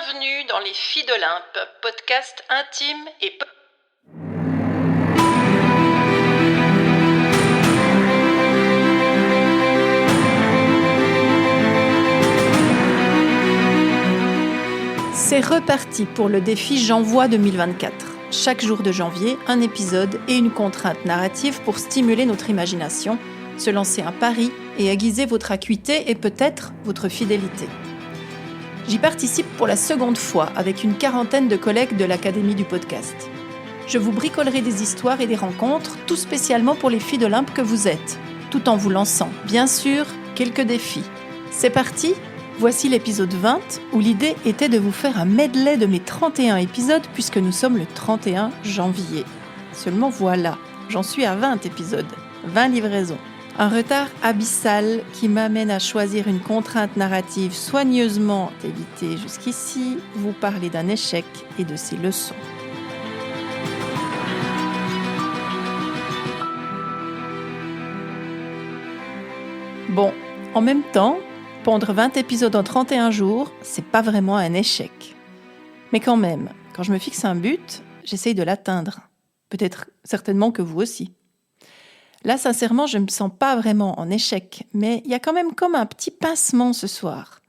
Bienvenue dans Les Filles d'Olympe, podcast intime et... C'est reparti pour le défi J'envoie 2024. Chaque jour de janvier, un épisode et une contrainte narrative pour stimuler notre imagination, se lancer un pari et aiguiser votre acuité et peut-être votre fidélité. J'y participe pour la seconde fois avec une quarantaine de collègues de l'Académie du podcast. Je vous bricolerai des histoires et des rencontres, tout spécialement pour les filles d'Olympe que vous êtes, tout en vous lançant, bien sûr, quelques défis. C'est parti! Voici l'épisode 20, où l'idée était de vous faire un medley de mes 31 épisodes, puisque nous sommes le 31 janvier. Seulement voilà, j'en suis à 20 épisodes, 20 livraisons. Un retard abyssal qui m'amène à choisir une contrainte narrative soigneusement évitée jusqu'ici, vous parler d'un échec et de ses leçons. Bon, en même temps, pondre 20 épisodes en 31 jours, c'est pas vraiment un échec. Mais quand même, quand je me fixe un but, j'essaye de l'atteindre. Peut-être, certainement que vous aussi. Là, sincèrement, je ne me sens pas vraiment en échec, mais il y a quand même comme un petit pincement ce soir.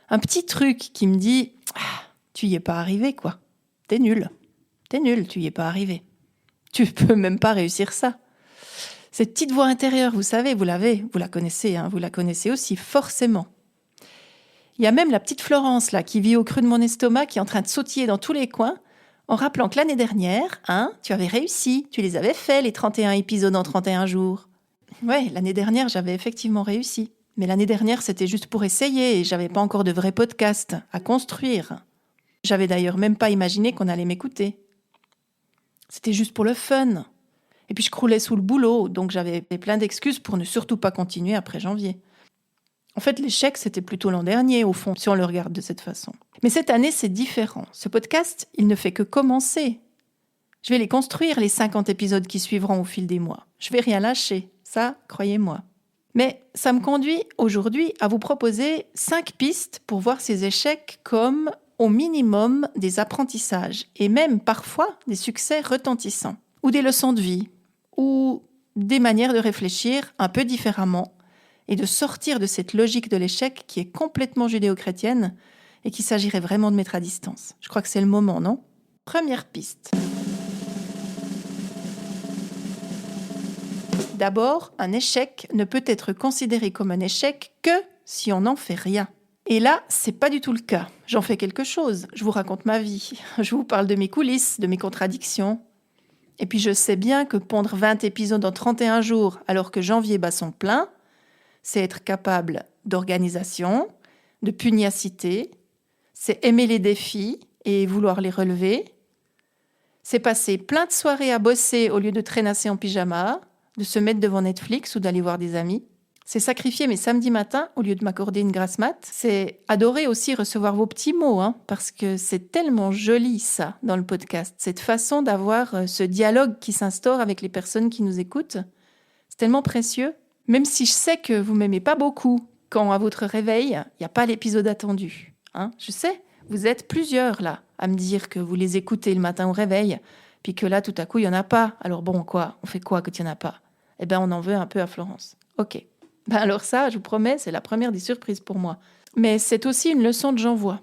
Un petit truc qui me dit « tu y es pas arrivé, quoi. T'es nul, tu y es pas arrivé. Tu peux même pas réussir ça. » Cette petite voix intérieure, vous savez, vous la connaissez, vous la connaissez aussi, forcément. Il y a même la petite Florence, là, qui vit au creux de mon estomac, qui est en train de sautiller dans tous les coins, en rappelant que l'année dernière, tu avais réussi, tu les avais fait, les 31 épisodes en 31 jours. Ouais, l'année dernière, j'avais effectivement réussi. Mais l'année dernière, c'était juste pour essayer et j'avais pas encore de vrai podcast à construire. J'avais d'ailleurs même pas imaginé qu'on allait m'écouter. C'était juste pour le fun. Et puis je croulais sous le boulot, donc j'avais plein d'excuses pour ne surtout pas continuer après janvier. En fait, l'échec, c'était plutôt l'an dernier, au fond, si on le regarde de cette façon. Mais cette année, c'est différent. Ce podcast, il ne fait que commencer. Je vais les construire, les 50 épisodes qui suivront au fil des mois. Je vais rien lâcher, ça, croyez-moi. Mais ça me conduit aujourd'hui à vous proposer 5 pistes pour voir ces échecs comme, au minimum, des apprentissages, et même parfois des succès retentissants, ou des leçons de vie, ou des manières de réfléchir un peu différemment, et de sortir de cette logique de l'échec qui est complètement judéo-chrétienne et qu'il s'agirait vraiment de mettre à distance. Je crois que c'est le moment, non ? Première piste. D'abord, un échec ne peut être considéré comme un échec que si on n'en fait rien. Et là, c'est pas du tout le cas. J'en fais quelque chose. Je vous raconte ma vie. Je vous parle de mes coulisses, de mes contradictions. Et puis je sais bien que pondre 20 épisodes en 31 jours alors que janvier bat son plein, c'est être capable d'organisation, de pugnacité, c'est aimer les défis et vouloir les relever, c'est passer plein de soirées à bosser au lieu de traînasser en pyjama, de se mettre devant Netflix ou d'aller voir des amis, c'est sacrifier mes samedis matins au lieu de m'accorder une grasse mat, c'est adorer aussi recevoir vos petits mots, parce que c'est tellement joli ça dans le podcast, cette façon d'avoir ce dialogue qui s'instaure avec les personnes qui nous écoutent, c'est tellement précieux. Même si je sais que vous m'aimez pas beaucoup, quand à votre réveil, il n'y a pas l'épisode attendu. Je sais, vous êtes plusieurs là à me dire que vous les écoutez le matin au réveil, puis que là, tout à coup, il n'y en a pas. Alors bon, quoi ? On fait quoi quand il n'y en a pas ? Eh bien, on en veut un peu à Florence. Ok. Alors ça, je vous promets, c'est la première des surprises pour moi. Mais c'est aussi une leçon de j'envoie.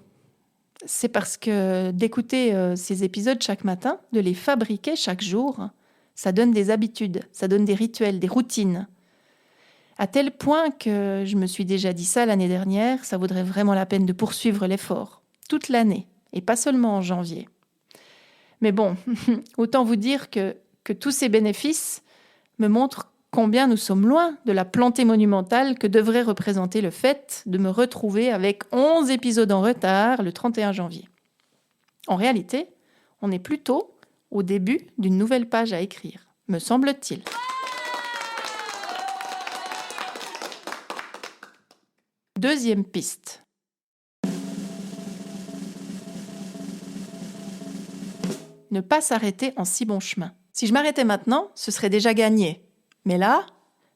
C'est parce que d'écouter ces épisodes chaque matin, de les fabriquer chaque jour, ça donne des habitudes, ça donne des rituels, des routines. À tel point que je me suis déjà dit ça l'année dernière, ça vaudrait vraiment la peine de poursuivre l'effort, toute l'année, et pas seulement en janvier. Mais bon, autant vous dire que tous ces bénéfices me montrent combien nous sommes loin de la plantée monumentale que devrait représenter le fait de me retrouver avec 11 épisodes en retard le 31 janvier. En réalité, on est plutôt au début d'une nouvelle page à écrire, me semble-t-il. Deuxième piste. Ne pas s'arrêter en si bon chemin. Si je m'arrêtais maintenant, ce serait déjà gagné. Mais là,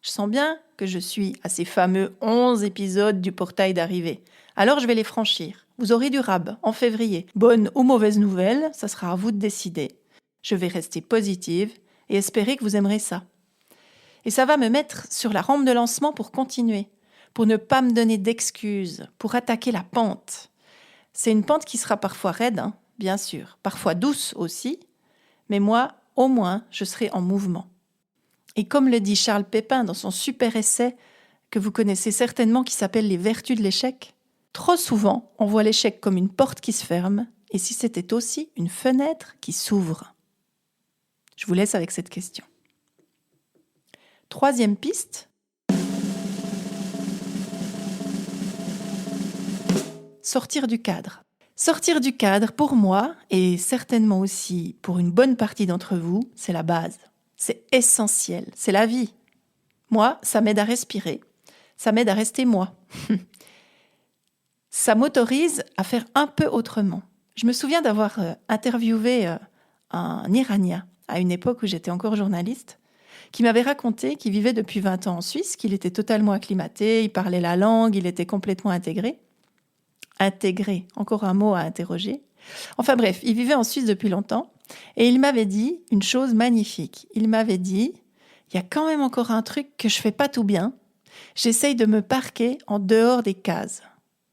je sens bien que je suis à ces fameux 11 épisodes du portail d'arrivée. Alors je vais les franchir. Vous aurez du rab en février. Bonne ou mauvaise nouvelle, ça sera à vous de décider. Je vais rester positive et espérer que vous aimerez ça. Et ça va me mettre sur la rampe de lancement pour continuer, pour ne pas me donner d'excuses, pour attaquer la pente. C'est une pente qui sera parfois raide, bien sûr, parfois douce aussi, mais moi, au moins, je serai en mouvement. Et comme le dit Charles Pépin dans son super essai que vous connaissez certainement qui s'appelle « Les vertus de l'échec », trop souvent, on voit l'échec comme une porte qui se ferme, et si c'était aussi une fenêtre qui s'ouvre. Je vous laisse avec cette question. Troisième piste. Sortir du cadre. Sortir du cadre, pour moi, et certainement aussi pour une bonne partie d'entre vous, c'est la base. C'est essentiel, c'est la vie. Moi, ça m'aide à respirer, ça m'aide à rester moi. Ça m'autorise à faire un peu autrement. Je me souviens d'avoir interviewé un Iranien à une époque où j'étais encore journaliste, qui m'avait raconté qu'il vivait depuis 20 ans en Suisse, qu'il était totalement acclimaté, il parlait la langue, il était complètement intégré. Intégré, encore un mot à interroger. Enfin bref, il vivait en Suisse depuis longtemps et il m'avait dit une chose magnifique. Il m'avait dit, il y a quand même encore un truc que je fais pas tout bien. J'essaye de me parquer en dehors des cases.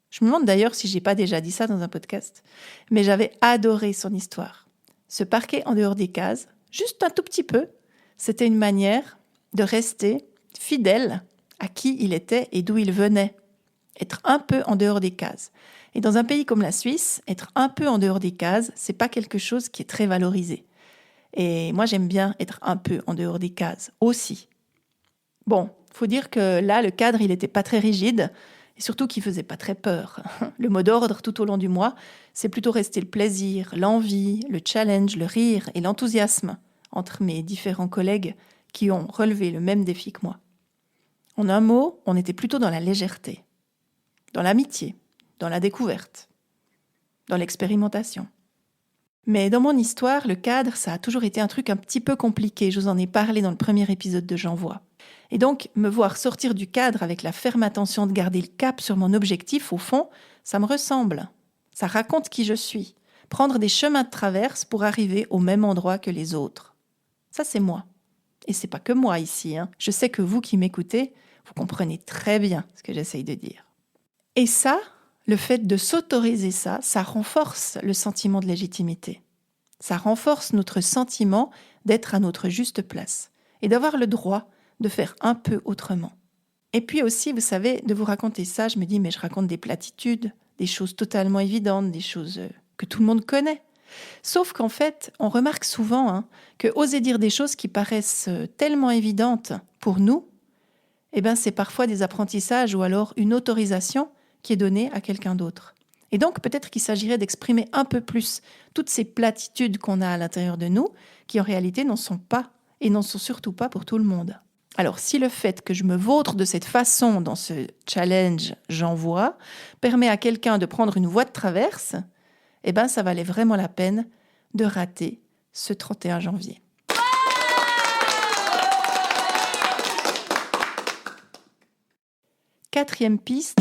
Je me demande d'ailleurs si j'ai pas déjà dit ça dans un podcast, mais j'avais adoré son histoire. Se parquer en dehors des cases, juste un tout petit peu, c'était une manière de rester fidèle à qui il était et d'où il venait. Être un peu en dehors des cases. Et dans un pays comme la Suisse, être un peu en dehors des cases, c'est pas quelque chose qui est très valorisé. Et moi, j'aime bien être un peu en dehors des cases aussi. Bon, faut dire que là, le cadre, il était pas très rigide et surtout qu'il faisait pas très peur. Le mot d'ordre tout au long du mois, c'est plutôt rester le plaisir, l'envie, le challenge, le rire et l'enthousiasme entre mes différents collègues qui ont relevé le même défi que moi. En un mot, on était plutôt dans la légèreté, dans l'amitié, dans la découverte, dans l'expérimentation. Mais dans mon histoire, le cadre, ça a toujours été un truc un petit peu compliqué. Je vous en ai parlé dans le premier épisode de J'envoie. Et donc, me voir sortir du cadre avec la ferme intention de garder le cap sur mon objectif, au fond, ça me ressemble. Ça raconte qui je suis. Prendre des chemins de traverse pour arriver au même endroit que les autres. Ça, c'est moi. Et c'est pas que moi ici. Je sais que vous qui m'écoutez, vous comprenez très bien ce que j'essaye de dire. Et ça, le fait de s'autoriser ça, ça renforce le sentiment de légitimité. Ça renforce notre sentiment d'être à notre juste place et d'avoir le droit de faire un peu autrement. Et puis aussi, vous savez, de vous raconter ça, je me dis, mais je raconte des platitudes, des choses totalement évidentes, des choses que tout le monde connaît. Sauf qu'en fait, on remarque souvent que oser dire des choses qui paraissent tellement évidentes pour nous, c'est parfois des apprentissages ou alors une autorisation qui est donnée à quelqu'un d'autre. Et donc, peut-être qu'il s'agirait d'exprimer un peu plus toutes ces platitudes qu'on a à l'intérieur de nous, qui en réalité n'en sont pas, et n'en sont surtout pas pour tout le monde. Alors, si le fait que je me vautre de cette façon dans ce challenge J'envoie permet à quelqu'un de prendre une voie de traverse, ça valait vraiment la peine de rater ce 31 janvier. Quatrième piste.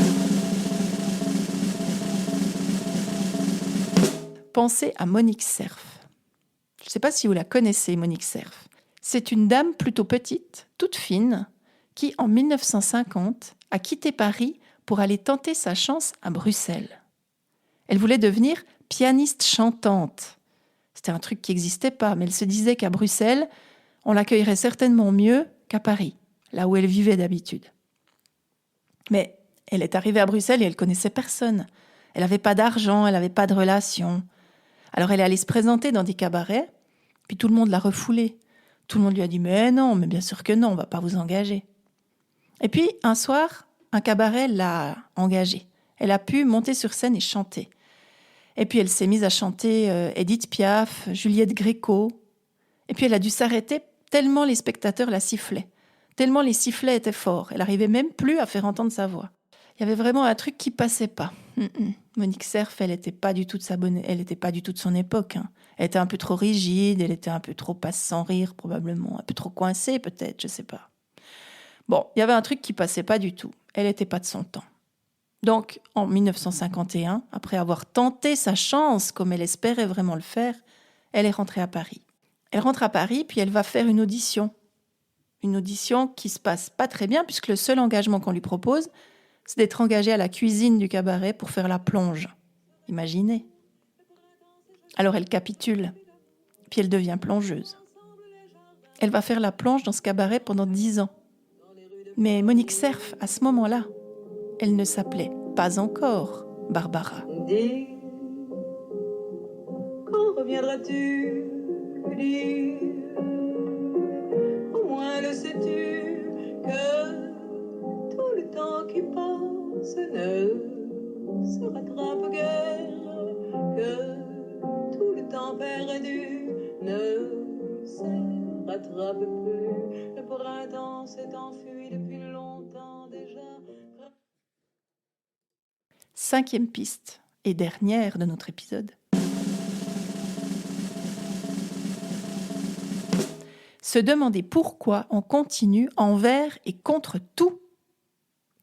Pensez à Monique Cerf. Je ne sais pas si vous la connaissez, Monique Cerf. C'est une dame plutôt petite, toute fine, qui, en 1950, a quitté Paris pour aller tenter sa chance à Bruxelles. Elle voulait devenir pianiste chantante. C'était un truc qui n'existait pas, mais elle se disait qu'à Bruxelles, on l'accueillerait certainement mieux qu'à Paris, là où elle vivait d'habitude. Mais elle est arrivée à Bruxelles et elle connaissait personne. Elle n'avait pas d'argent, elle n'avait pas de relations. Alors elle est allée se présenter dans des cabarets, puis tout le monde l'a refoulée. Tout le monde lui a dit « Mais non, mais bien sûr que non, on ne va pas vous engager. » Et puis, un soir, un cabaret l'a engagée. Elle a pu monter sur scène et chanter. Et puis elle s'est mise à chanter Édith Piaf, Juliette Gréco. Et puis elle a dû s'arrêter tellement les spectateurs la sifflaient. Tellement les sifflets étaient forts. Elle n'arrivait même plus à faire entendre sa voix. Il y avait vraiment un truc qui passait pas. Monique Cerf, elle n'était pas du tout de son époque. Elle était un peu trop rigide, elle était un peu trop passe sans rire probablement, un peu trop coincée peut-être, je sais pas. Bon, il y avait un truc qui passait pas du tout. Elle n'était pas de son temps. Donc, en 1951, après avoir tenté sa chance comme elle espérait vraiment le faire, elle est rentrée à Paris. Elle rentre à Paris, puis elle va faire une audition. Une audition qui se passe pas très bien, puisque le seul engagement qu'on lui propose, c'est d'être engagée à la cuisine du cabaret pour faire la plonge. Imaginez. Alors elle capitule, puis elle devient plongeuse. Elle va faire la plonge dans ce cabaret pendant 10 ans. Mais Monique Cerf, à ce moment-là, elle ne s'appelait pas encore Barbara. Dis, quand reviendras-tu dire, au moins le sais-tu, que tout le temps qui passe ne se rattrape guère, que tout le temps perdu ne se rattrape plus. Le printemps s'est enfui depuis longtemps déjà. 5e piste et dernière de notre épisode. Se demander pourquoi on continue envers et contre tout.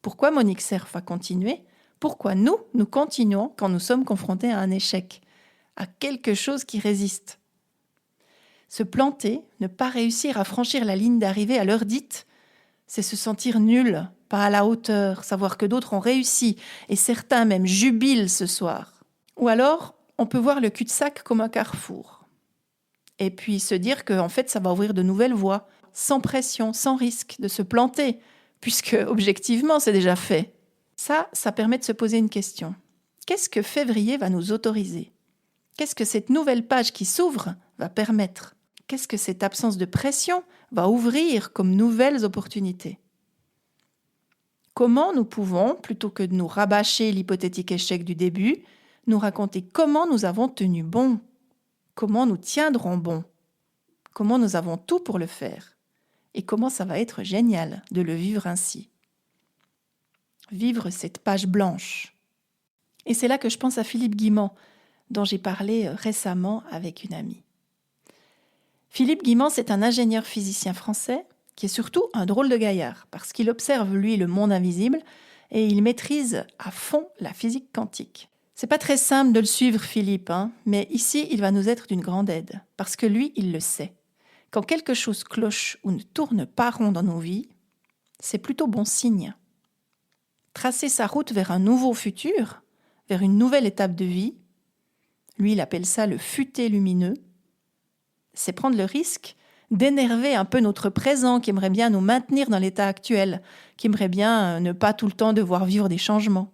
Pourquoi Monique Cerf a continué ? Pourquoi nous continuons quand nous sommes confrontés à un échec, à quelque chose qui résiste ? Se planter, ne pas réussir à franchir la ligne d'arrivée à l'heure dite, c'est se sentir nul, pas à la hauteur, savoir que d'autres ont réussi et certains même jubilent ce soir. Ou alors, on peut voir le cul-de-sac comme un carrefour. Et puis se dire qu'en fait, ça va ouvrir de nouvelles voies, sans pression, sans risque de se planter, puisque objectivement, c'est déjà fait. Ça permet de se poser une question. Qu'est-ce que février va nous autoriser ? Qu'est-ce que cette nouvelle page qui s'ouvre va permettre ? Qu'est-ce que cette absence de pression va ouvrir comme nouvelles opportunités ? Comment nous pouvons, plutôt que de nous rabâcher l'hypothétique échec du début, nous raconter comment nous avons tenu bon ? Comment nous tiendrons bon ? Comment nous avons tout pour le faire ? Et comment ça va être génial de le vivre ainsi ? Vivre cette page blanche. Et c'est là que je pense à Philippe Guimand, dont j'ai parlé récemment avec une amie. Philippe Guimand, c'est un ingénieur physicien français qui est surtout un drôle de gaillard, parce qu'il observe, lui, le monde invisible et il maîtrise à fond la physique quantique. C'est pas très simple de le suivre, Philippe, mais ici, il va nous être d'une grande aide, parce que lui, il le sait. Quand quelque chose cloche ou ne tourne pas rond dans nos vies, c'est plutôt bon signe. Tracer sa route vers un nouveau futur, vers une nouvelle étape de vie, lui, il appelle ça le futé lumineux, c'est prendre le risque d'énerver un peu notre présent qui aimerait bien nous maintenir dans l'état actuel, qui aimerait bien ne pas tout le temps devoir vivre des changements.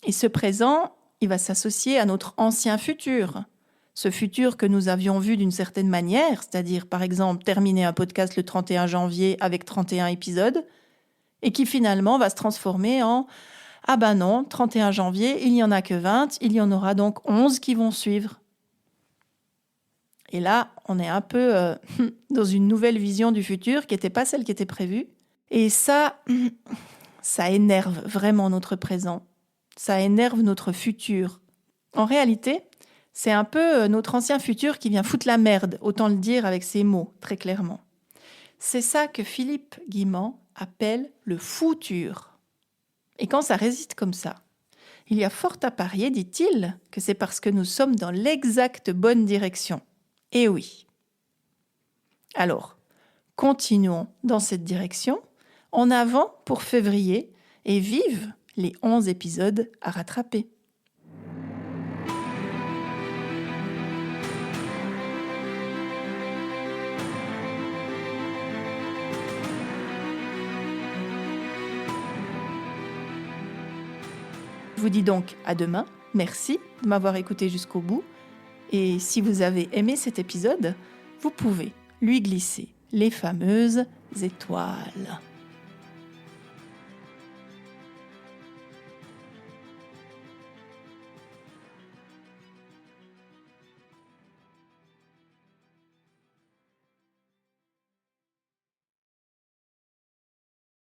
Et ce présent, il va s'associer à notre ancien futur, ce futur que nous avions vu d'une certaine manière, c'est-à-dire par exemple terminer un podcast le 31 janvier avec 31 épisodes, et qui finalement va se transformer en « Ah ben non, 31 janvier, il n'y en a que 20, il y en aura donc 11 qui vont suivre ». Et là, on est un peu dans une nouvelle vision du futur qui n'était pas celle qui était prévue. Et ça énerve vraiment notre présent. Ça énerve notre futur. En réalité, c'est un peu notre ancien futur qui vient foutre la merde, autant le dire avec ces mots, très clairement. C'est ça que Philippe Guimand appelle le foutur. Et quand ça résiste comme ça, il y a fort à parier, dit-il, que c'est parce que nous sommes dans l'exacte bonne direction. Eh oui. Alors, continuons dans cette direction, en avant pour février, et vive les 11 épisodes à rattraper. Je vous dis donc à demain. Merci de m'avoir écouté jusqu'au bout. Et si vous avez aimé cet épisode, vous pouvez lui glisser les fameuses étoiles.